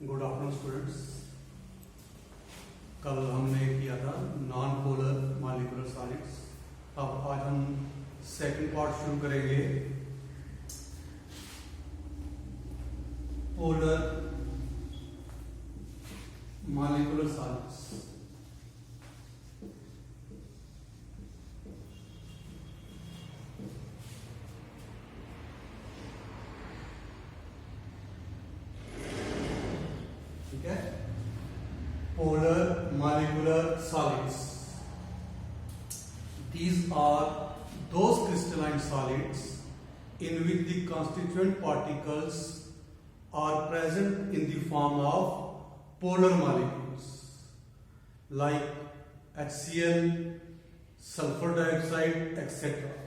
Good afternoon students. कल हमने किया था नॉन पोलर मॉलिक्यूलर सॉलिड्स। अब आज हम सेकंड पार्ट शुरू करेंगे पोलर मॉलिक्यूलर सॉलिड्स। ठीक है, polar molecular solids. These are those crystalline solids in which the constituent particles are present in the form of polar molecules like HCl, sulfur dioxide, etc.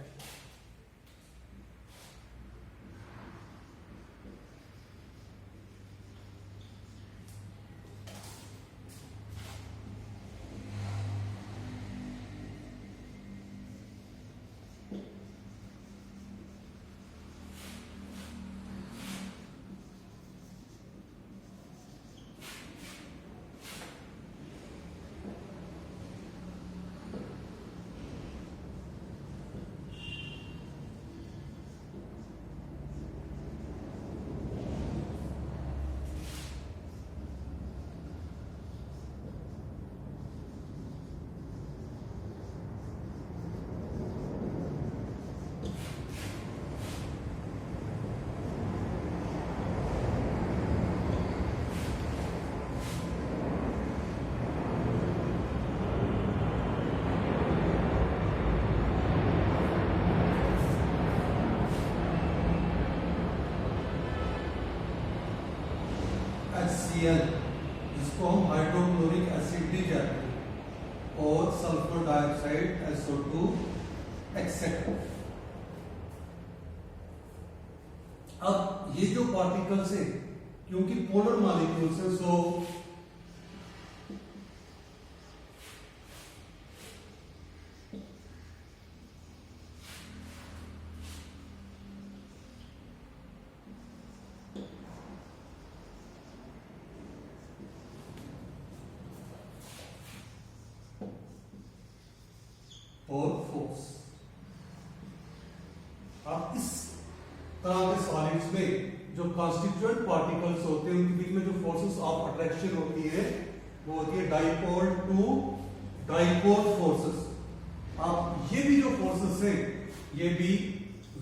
HCl जिसको हम hydrochloric acid भी कहते हैं और sulphur dioxide SO2 etcetera. अब ये जो particles है क्योंकि पोलर मॉलिक्यूल्स है सो और फोर्स। अब इस तरह के सॉलिड्स में जो कॉन्स्टिट्यूएंट पार्टिकल्स होते हैं उनके बीच में जो फोर्सेस ऑफ अट्रैक्शन होती है वो होती है डाइपोल टू डाइपोल फोर्सेस। अब ये भी जो फोर्सेस है ये भी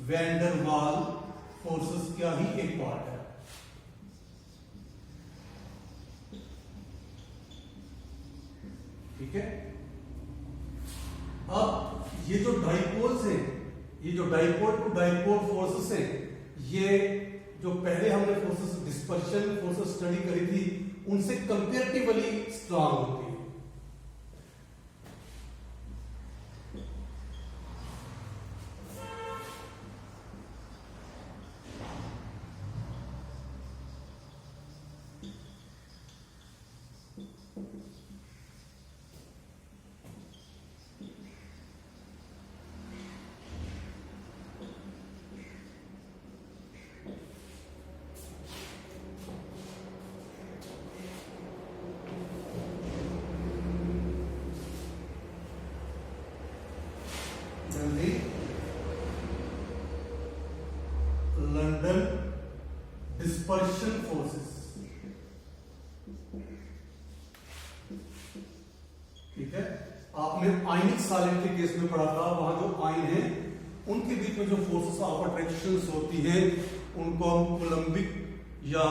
वैन डर वाल फोर्सेस का ही एक पार्ट है। ठीक है, अब ये जो डाइपोल्स है, ये जो डाइपोल टू डाइपोल फोर्सेस है, ये जो पहले हमने फोर्सेस डिस्पर्शन फोर्सेस स्टडी करी थी उनसे कंपैरेटिवली स्ट्रांग होती है। London dispersion forces. ठीक है, आपने आयनिक सॉलिड के केस में पढ़ा था, वहां जो आयन है उनके बीच में जो फोर्सेस ऑफ अट्रैक्शन होती है उनको हम कोलम्बिक या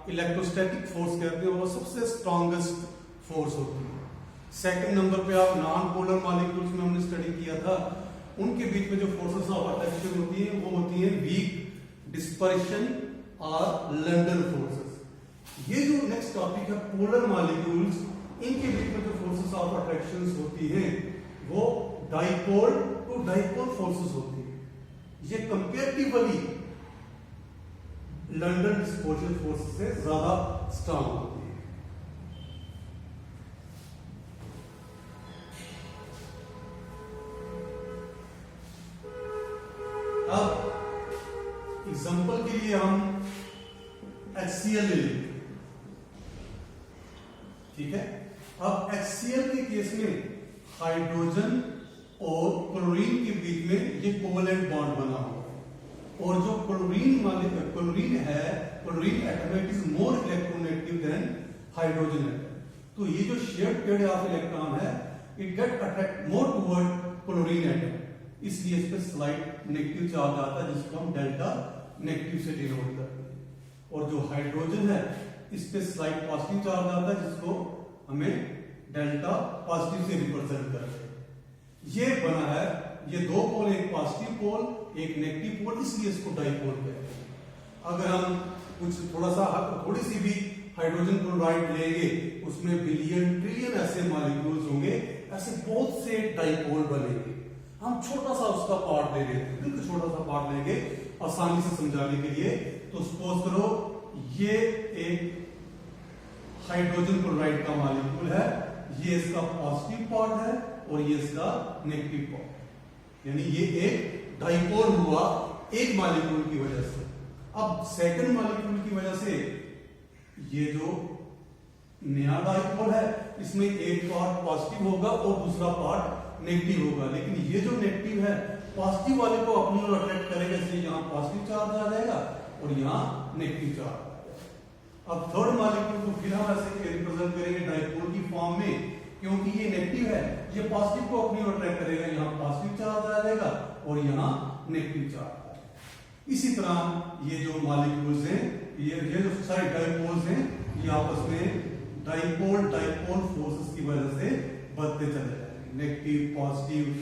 इलेक्ट्रोस्टैटिक फोर्स कहते हैं, वो सबसे स्ट्रॉन्गेस्ट फोर्स होती है। सेकंड नंबर पे आप नॉन पोलर मॉलिक्यूल्स में हमने स्टडी किया था, उनके बीच में जो फोर्सेस ऑफ अट्रैक्शन होती है वो होती है वीक डिस्पर्शन और लंडन फोर्सेस। ये जो नेक्स्ट टॉपिक है पोलर मॉलिक्यूल्स, इनके बीच में जो फोर्सेस ऑफ अट्रैक्शन होती है वो डाइपोल टू डाइपोल फोर्सेस होती है। ये कंपैरेटिवली लंडन डिस्पर्शन फोर्स से ज्यादा स्ट्रांग होती है। अब एग्जांपल के लिए हम HCl ले लेंगे। ठीक है। अब HCl के केस में हाइड्रोजन और क्लोरीन के बीच में ये कोवलेंट बॉन्ड बना हुआ है, और जो क्लोरीन है, chlorine atom is more electronegative than hydrogen atom. तो ये जो शेयर्ड पेयर ऑफ इलेक्ट्रॉन है, it get attract more toward chlorine atom, इसलिए इस पे स्लाइड नेगेटिव चार्ज आता है, जिसको हम डेल्टा नेगेटिव से डिनोट करते हैं। और जो हाइड्रोजन है, इस पे स्लाइड पॉजिटिव चार्ज आता है, जिसको हमें डेल्टा पॉजिटिव से रिप्रेजेंट करते हैं। ये बना है, ये दो पोल, एक पॉजिटिव पोल एक नेगेटिव पोल, इसलिए इसको डाइपोल कहते हैं। अगर हम कुछ थोड़ी सी भी हाइड्रोजन क्लोराइड लेंगे, उसमें बिलियन ट्रिलियन ऐसे मॉलिक्यूल्स होंगे, ऐसे बहुत से डाइपोल बनेंगे। हम छोटा सा उसका पार्ट ले लेते हैं, बिल्कुल छोटा सा पार्ट लेंगे आसानी से समझाने के लिए। तो सपोज करो ये एक हाइड्रोजन क्लोराइड का मॉलिक्यूल है, ये इसका पॉजिटिव पार्ट है और ये इसका नेगेटिव पार्ट, यानी ये एक डाइपोल हुआ एक मॉलिक्यूल की वजह से। अब सेकंड मॉलिक्यूल की वजह से ये जो नया डाइपोल है, इसमें एक पार्ट पॉजिटिव होगा और दूसरा पार्ट नेगेटिव होगा, लेकिन ये जो नेगेटिव है पॉजिटिव वाले को अपनी ओर अट्रैक्ट करेगा, इसलिए यहाँ पॉजिटिव चार्ज आ जाएगा और यहाँ नेगेटिव चार्ज आ जाएगा। अब थर्ड मॉलिक्यूल को फिर हम ऐसे रिप्रेजेंट करेंगे डाइपोल की फॉर्म में, क्योंकि ये नेगेटिव है, ये पॉजिटिव को अपनी ओर अट्रैक्ट करेगा, यहाँ पॉजिटिव चार्ज आ जाएगा और यहाँ नेगेटिव चार्ज आ जाएगा। इसी तरह ये जो मॉलिक्यूल्स हैं, ये जो सारे डाइपोल्स हैं, ये आपस में डाइपोल फोर्सेस की वजह से बढ़ते चले जाएंगे, नेगेटिव पॉजिटिव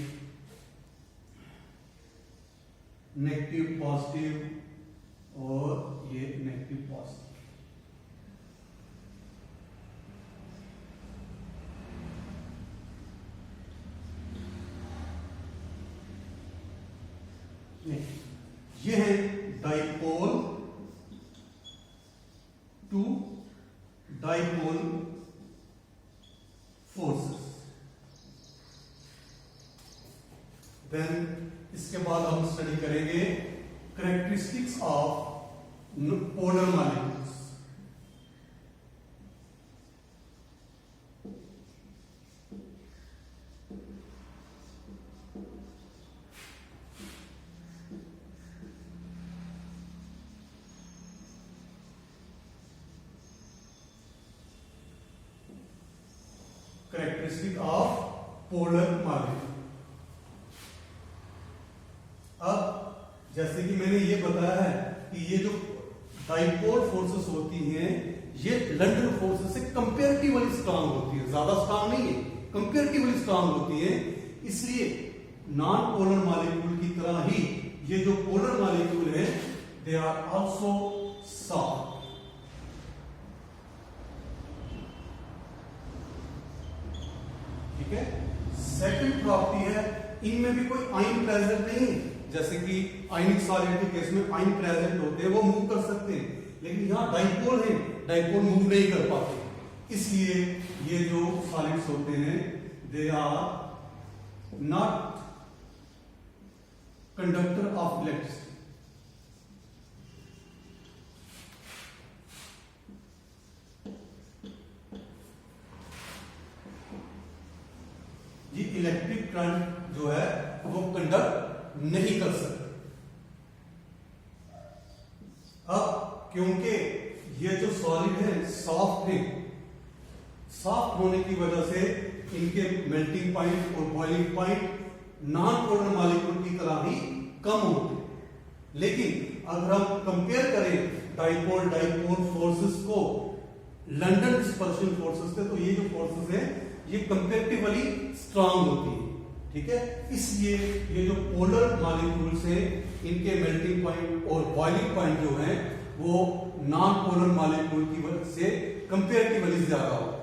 और ये नेगेटिव पॉजिटिव। ये है dipole to dipole forces. Then इसके बाद हम स्टडी करेंगे characteristics of polar molecules. Characteristic of polar molecule. अब जैसे कि मैंने ये बताया है कि ये जो डाइपोल फोर्सेस होती हैं, ये लंडन फोर्सेस से कंपैरेटिवली स्ट्रांग होती है, ज्यादा स्ट्रांग नहीं है, कंपैरेटिवली स्ट्रांग होती है। इसलिए नॉन पोलर मॉलिक्यूल की तरह ही ये जो पोलर मॉलिक्यूल है, दे आर आल्सो सॉफ्ट। ठीक है। सेकंड प्रॉपर्टी है, इनमें भी कोई आयन प्रेजेंट नहीं है, जैसे कि आयनिक सॉलिड के केस में आयन प्रेजेंट होते हैं, वो मूव कर सकते हैं, लेकिन यहां डाइपोल है, डाइपोल मूव नहीं कर पाते। इसलिए ये जो सॉलिड्स होते हैं, they are not conductor of electricity. ये इलेक्ट्रिक करंट जो है वो कंडक्ट नहीं कर सकते। अब क्योंकि ये जो सॉलिड है सॉफ्ट है, सॉफ्ट होने की वजह से इनके मेल्टिंग पॉइंट और boiling point non polar molecule की तरह ही कम होते हैं। लेकिन अगर हम कंपेयर करें डाइपोल फोर्सेस को लंडन डिस्पर्शन फोर्सेस से, तो ये जो फोर्सेस है ये कंपैरेटिवली स्ट्रांग होती है। ठीक है। इसलिए ये जो पोलर मॉलिक्यूल्स हैं, इनके मेल्टिंग पॉइंट और बॉइलिंग पॉइंट जो है वो नॉन पोलर मॉलिक्यूल की वजह से कंपैरेटिवली ज्यादा होता है।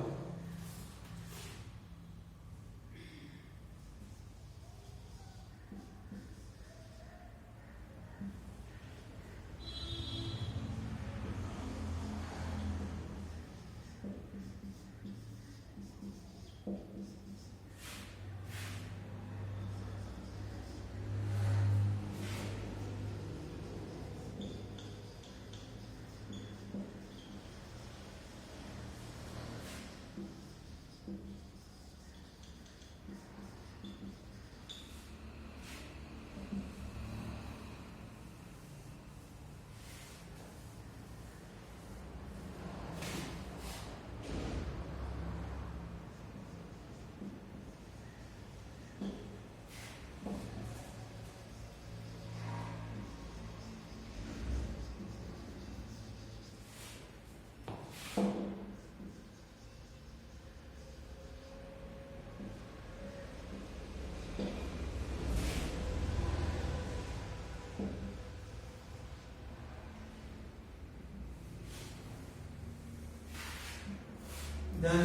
देन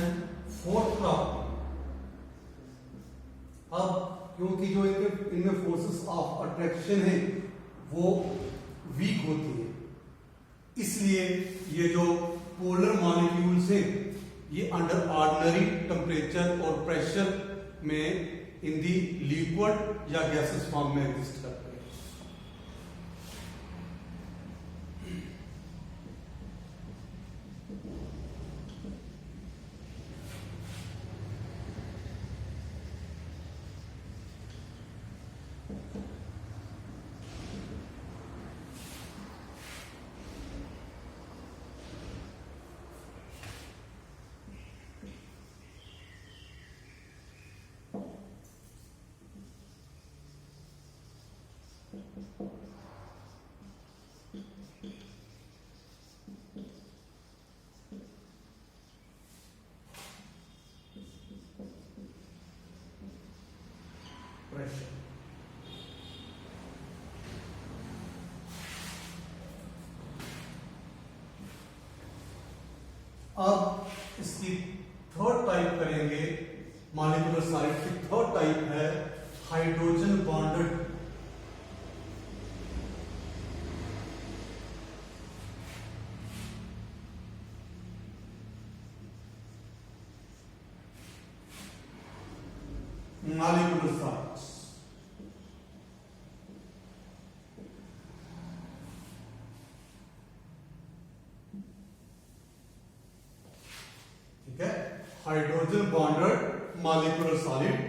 फोर्थ प्रॉपर्टी, अब क्योंकि जो इनमें फोर्सेस ऑफ अट्रैक्शन है वो वीक होती है, इसलिए ये जो पोलर मॉलिक्यूल्स हैं ये अंडर ऑर्डिनरी टेम्परेचर और प्रेशर में इन दी लिक्विड या गैसेस फॉर्म में एग्जिस्ट करते हैं। अब इसकी थर्ड टाइप करेंगे, मॉलिक्यूलर सॉलिड की थर्ड टाइप है हाइड्रोजन बॉन्डेड molecular solids। ठीक है, हाइड्रोजन बॉन्डेड मॉलिक्यूलर सॉलिड।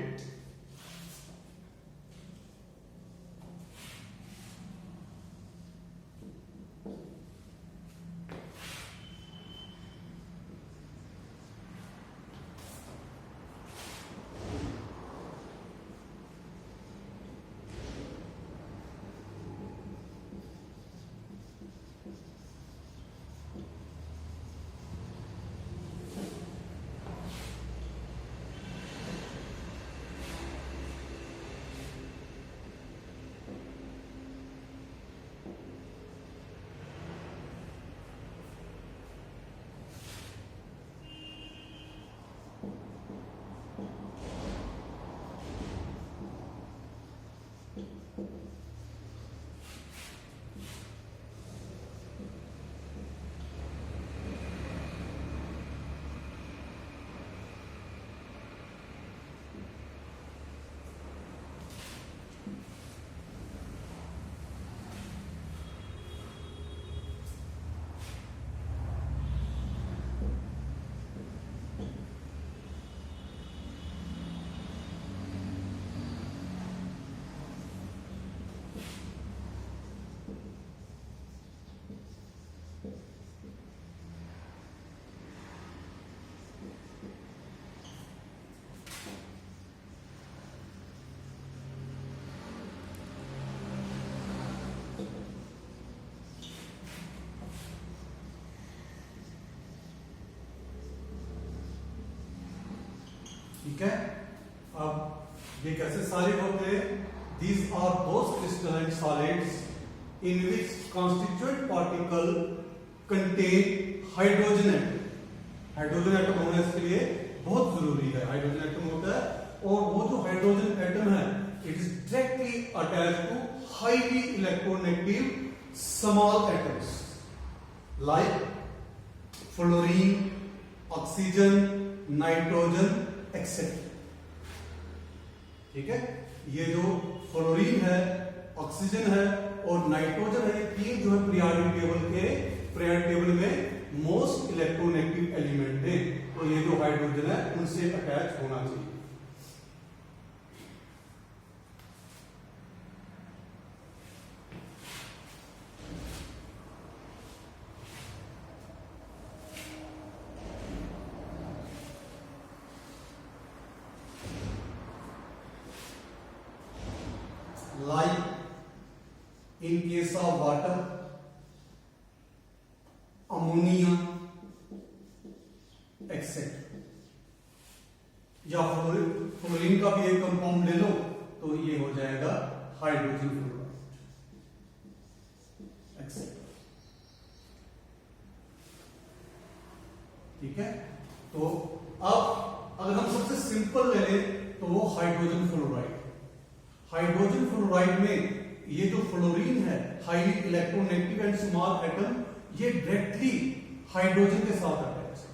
ठीक है, अब ये कैसे सॉलिड होते हैं? These are those crystalline solids in which constituent particle contain hydrogen atom. Hydrogen atom होना इसके लिए बहुत जरूरी है। हाइड्रोजन एटम होता है और वो जो हाइड्रोजन एटम है it is directly attached to highly electronegative small atoms like fluorine, oxygen, nitrogen etcetera. ठीक है, ये जो फ्लोरीन है, ऑक्सीजन है और नाइट्रोजन है, ये तीन जो है पीरियोडिक टेबल में मोस्ट इलेक्ट्रोनेगेटिव एलिमेंट है। तो ये जो हाइड्रोजन है उनसे अटैच होना चाहिए। Like in case of water, ammonia, etc. या फ्लोरीन का भी एक कंपाउंड ले लो तो ये हो जाएगा हाइड्रोजन फ्लोराइड, etc. ठीक है, तो अब अगर हम सबसे सिंपल ले लें तो वो हाइड्रोजन फ्लोराइड। हाइड्रोजन फ्लोराइड में ये जो फ्लोरीन है, highly electronegative and small atom, ये डायरेक्टली हाइड्रोजन के साथ अटैच है।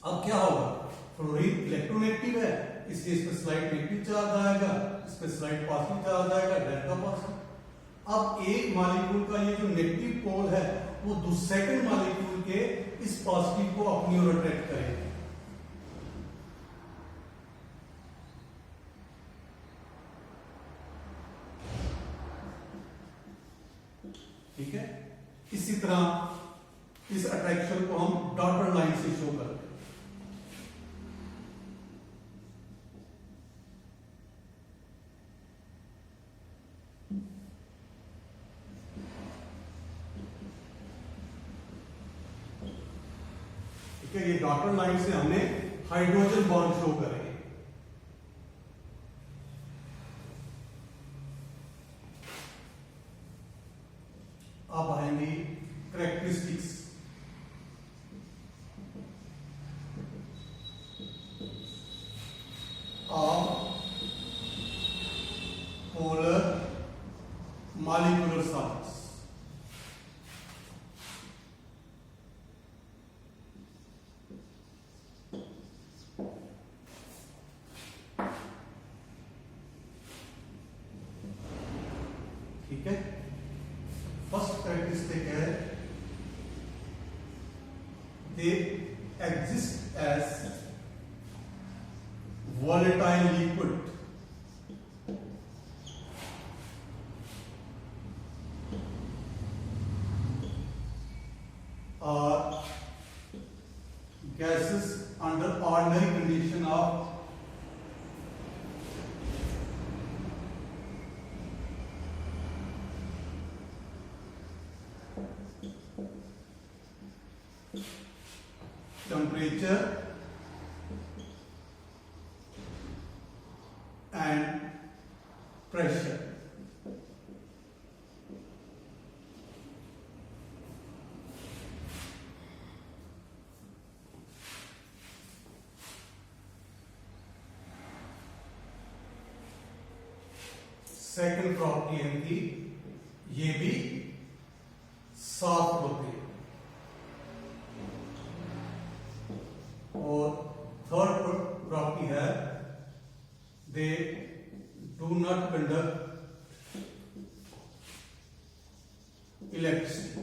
अब क्या होगा, फ्लोरीन इलेक्ट्रोनेगेटिव है, इसलिए इस पर स्लाइड नेगेटिव चार्ज आएगा, इस पर स्लाइड पॉजिटिव चार्ज आएगा, डेल्टा पॉजिटिव। अब एक मॉलिक्यूल का ये जो नेगेटिव पोल है वो सेकंड मॉलिक्यूल के इस पॉजिटिव को अपनी ओर अट्रैक्ट करेगा। ठीक है, इसी तरह इस अट्रैक्शन को हम डॉटेड लाइन से शो करते हैं। ठीक है, ये डॉटेड लाइन से हमने हाइड्रोजन बॉन्ड शो करेंगे। अब आएंगे कैरेक्टरिस्टिक्स। Polar molecular science. ठीक है, फर्स्ट कैरेक्टरिस्टिक है they exist as volatile liquid or gases under ordinary condition of temperature and pressure. Second property है इनकी, ये भी सॉफ्ट होते हैं। और थर्ड प्रॉपर्टी है they do not conduct electricity.